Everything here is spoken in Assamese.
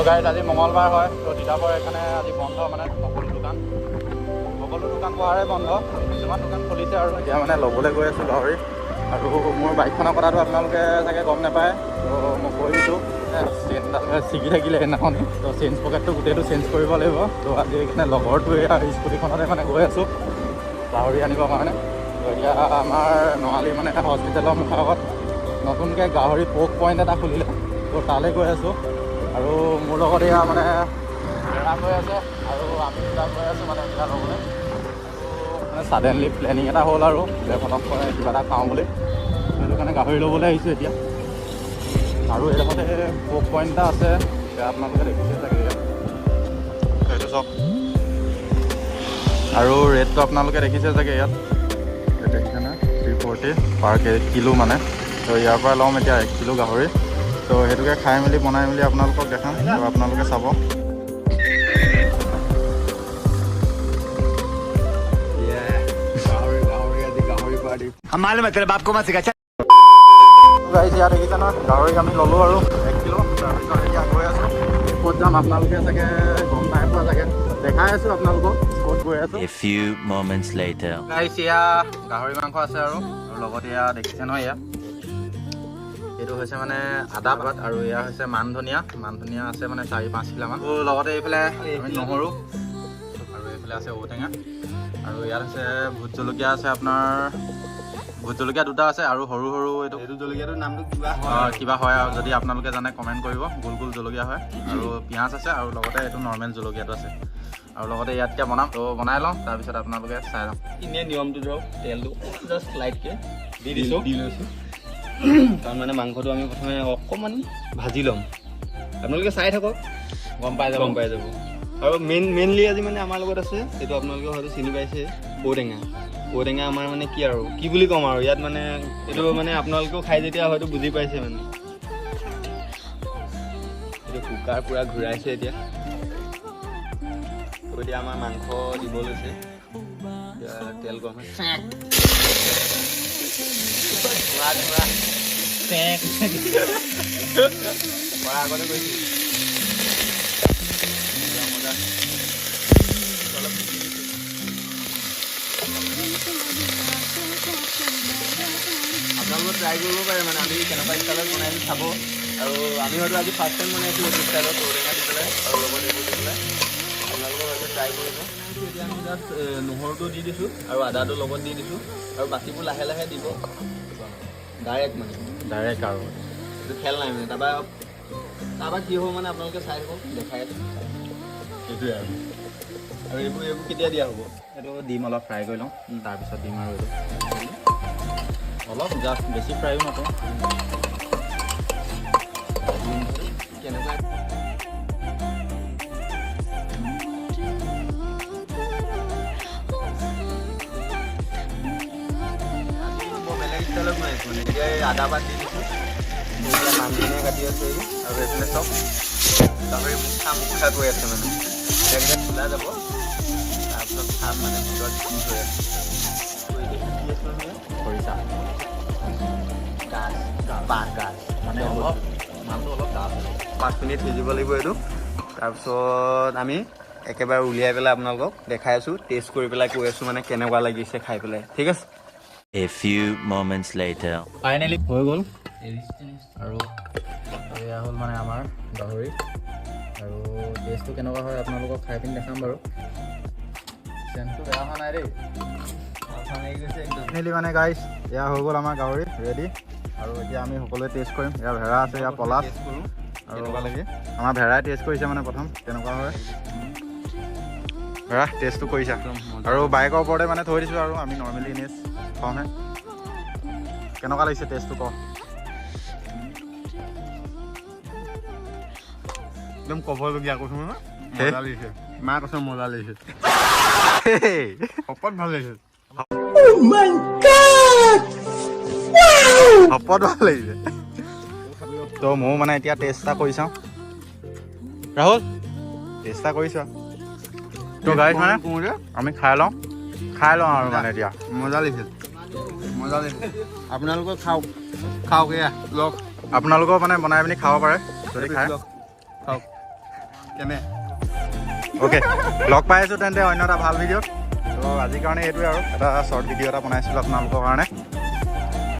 আৰু গাড়ীত আজি মঙলবাৰ হয়, তো তিতাবৰ সেইকাৰণে আজি বন্ধ, মানে সকলো দোকান পোহাৰে বন্ধ, কিছুমান দোকান খুলিছে আৰু এতিয়া মানে ল'বলৈ গৈ আছোঁ গাহৰি। আৰু মোৰ বাইকখনৰ কথাটো আপোনালোকে চাগে গম নাপায়, তো মই কৈ দিছোঁ চেইনডাল ছিগি থাকিলে সেইদিনাখন, তো চেঞ্জ পকেটটো গোটেইটো চেঞ্জ কৰিব লাগিব। তো আজি সেইকাৰণে লগৰটোৱে আৰু স্কুটিখনতে মানে গৈ আছোঁ গাহৰি আনিবৰ কাৰণে। তো এতিয়া আমাৰ নঙালী মানে হস্পিটেলৰ মুখৰ আগত নতুনকৈ গাহৰি প'ক পইণ্ট এটা খুলিলে, তো তালৈ গৈ আছোঁ। আৰু মোৰ লগত এয়া মানে এৰা গৈ আছে আৰু আমি দুটা গৈ আছোঁ মানে এতিয়া ল'বলৈ। মানে ছাডেনলি প্লেনিং এটা হ'ল আৰু যে ফটক কিবা এটা খাওঁ বুলি, সেইটো কাৰণে গাহৰি ল'বলৈ আহিছোঁ এতিয়া। আৰু এইডোখৰতে প'ক পইণ্ট এটা আছে, এতিয়া আপোনালোকে দেখিছে চাগে ইয়াত, সেইটো চাওক। আৰু ৰেটটো আপোনালোকে দেখিছে চাগে ইয়াত, দেখিছেনে 340 পাৰ কিলো মানে। তো ইয়াৰ পৰা ল'ম এতিয়া 1 কিলো গাহৰি, তো সেইটোকে খাই মেলি বনাই মেলি আপোনালোকক দেখাম, তো আপোনালোকে চাব। গাইজ ইয়াত দেখিছে নহয়, গাহৰি আমি ল'লোঁ আৰু 1 কিলো। তাৰপিছত এতিয়া গৈ আছোঁ ক'ত যাম, আপোনালোকে চাগে গম পাই পোৱা চাগে, দেখাই আছোঁ আপোনালোকক ক'ত গৈ আছোঁ। গাইজ এয়া গাহৰি মাংস আছে আৰু লগতে এয়া দেখিছে নহয়, এইটো হৈছে মানে আদা পাত, আৰু এয়া হৈছে মান ধনিয়া আছে মানে 4-5 কিলোমান। লগতে এইফালে নহৰু, আৰু এইফালে আছে ঔটেঙা, আৰু ইয়াত আছে ভোট জলকীয়া আছে, আপোনাৰ ভোট জলকীয়া 2টা আছে, আৰু সৰু এইটো জলকীয়াটোৰ নামটো কিবা হয় আৰু যদি আপোনালোকে জানে কমেণ্ট কৰিব। গোল গোল জলকীয়া হয়, আৰু পিঁয়াজ আছে, আৰু লগতে এইটো নৰ্মেল জলকীয়াটো আছে। আৰু লগতে ইয়াত এতিয়া বনাম, তো বনাই লওঁ, তাৰপিছত আপোনালোকে চাই লওঁ। এনেই নিয়মটো ধৰক তেলটো জাষ্ট লাইটকৈ দি লৈছোঁ, কাৰণ মানে মাংসটো আমি প্ৰথমে অকণমান ভাজি ল'ম। আপোনালোকে চাই থাকক, গম পাই যাব। আৰু মেইনলি আজি মানে আমাৰ লগত আছে, এইটো আপোনালোকে হয়তো চিনি পাইছে, ঔটেঙা আমাৰ মানে কি আৰু কি বুলি ক'ম আৰু ইয়াত মানে এইটো মানে আপোনালোকেও খাই যেতিয়া হয়তো বুজি পাইছে মানে। এইটো কুকাৰ পূৰা ঘূৰাইছে এতিয়া, তো এতিয়া আমাৰ মাংস দিব লৈছে, তেল গৰম হৈছে আগতে গৈছোঁ আপোনালোকে ট্ৰাই কৰিব পাৰে, মানে আমি কেনেকুৱা ষ্টাইলত বনাইছোঁ চাব। আৰু আমি হয়তো আজি ফাৰ্ষ্ট টাইম বনাইছোঁ এইটো ষ্টাইলত, ঔটেঙা দি পেলাই আৰু লগত এইবোৰ দি পেলাই। আপোনালোকে হয়তো ট্ৰাই কৰিব। এতিয়া আমি তাত নহৰুটো দি দিছোঁ আৰু আদাটো লগত দি দিছোঁ, আৰু বাকীবোৰ লাহে লাহে দিব, ডাইৰেক্ট আৰু এইটো খেল নাই মানে। তাৰপৰা কি হ'ব মানে আপোনালোকে চাই থাকক, দেখাই আছোঁ সেইটোৱে আৰু এইবোৰ কেতিয়া দিয়া হ'ব, এইটো ডিম অলপ ফ্ৰাই কৰি লওঁ, তাৰপিছত দিম আৰু এইটো অলপ জাষ্ট বেছি ফ্ৰাইও নকৰোঁ। কেনেকুৱা বেলেগ ষ্টাইলত বনাইছোঁ মানে। এতিয়া এই আদা পাত দি দিছোঁ, এতিয়া মান ধনিয়া কাটি আছোঁ এইটো, আৰু এইফালে চব গাহৰি মুখা গৈ আছে মানে, এতিয়া খোলা যাব, তাৰপিছত খাম মানে ভিতৰত কি হৈ আছে। খৰিচা গাজ মানে অলপ মালটো অলপ ডাঠ, 5 মিনিট সিজিব লাগিব এইটো। তাৰপিছত আমি একেবাৰে উলিয়াই পেলাই আপোনালোকক দেখাই আছোঁ, টেষ্ট কৰি পেলাই কৈ আছোঁ মানে কেনেকুৱা লাগিছে খাই পেলাই, ঠিক আছে। A few moments later. Finally হৈ গ'ল, আৰু এয়া হ'ল মানে আমাৰ গাহৰি, আৰু টেষ্টটো কেনেকুৱা হয় আপোনালোকক খাই পিনি দেখাম বাৰু। চেণ্টটো বেয়া হোৱা নাই দেই, ফাইনেলি মানে গাইজ এয়া হৈ গ'ল আমাৰ গাহৰি ৰেডি। আৰু এতিয়া আমি সকলোৱে টেষ্ট কৰিম। এয়া ভেড়া আছে, এয়া পলাছ, আৰু আমাৰ ভেড়াই টেষ্ট কৰিছে মানে প্ৰথম কেনেকুৱা হয়। ভেড়া টেষ্টটো কৰিছা, আৰু বাইকৰ ওপৰতে মানে থৈ দিছোঁ, আৰু আমি নৰ্মেলি এনেই খাওঁহে। কেনেকুৱা লাগিছে টেষ্টটো কওঁ? একদম ক'বলগীয়া কৈছোঁ ন, মজা লাগিছে, মা কৈছে মজা লাগিছে, শপত ভাল লাগিছে। শপত ভাল লাগিছে। তো ময়ো মানে এতিয়া টেষ্ট এটা কৰি চাওঁ। ৰাহুল টেষ্ট এটা কৰিছা? তো গাইজ মানে আমি খাই লওঁ আৰু মানে এতিয়া মজা লাগিছে। আপোনালোকে খাওক এয়া লওক, আপোনালোকেও মানে বনাই পিনি খাব পাৰে যদি খায়। খাওক। কেনে অ'কে লগ পাই আছোঁ তেন্তে অন্য এটা ভাল ভিডিঅ'ত। ত' আজিৰ কাৰণে এইটোৱে আৰু এটা শ্বৰ্ট ভিডিঅ' এটা বনাইছিলোঁ আপোনালোকৰ কাৰণে।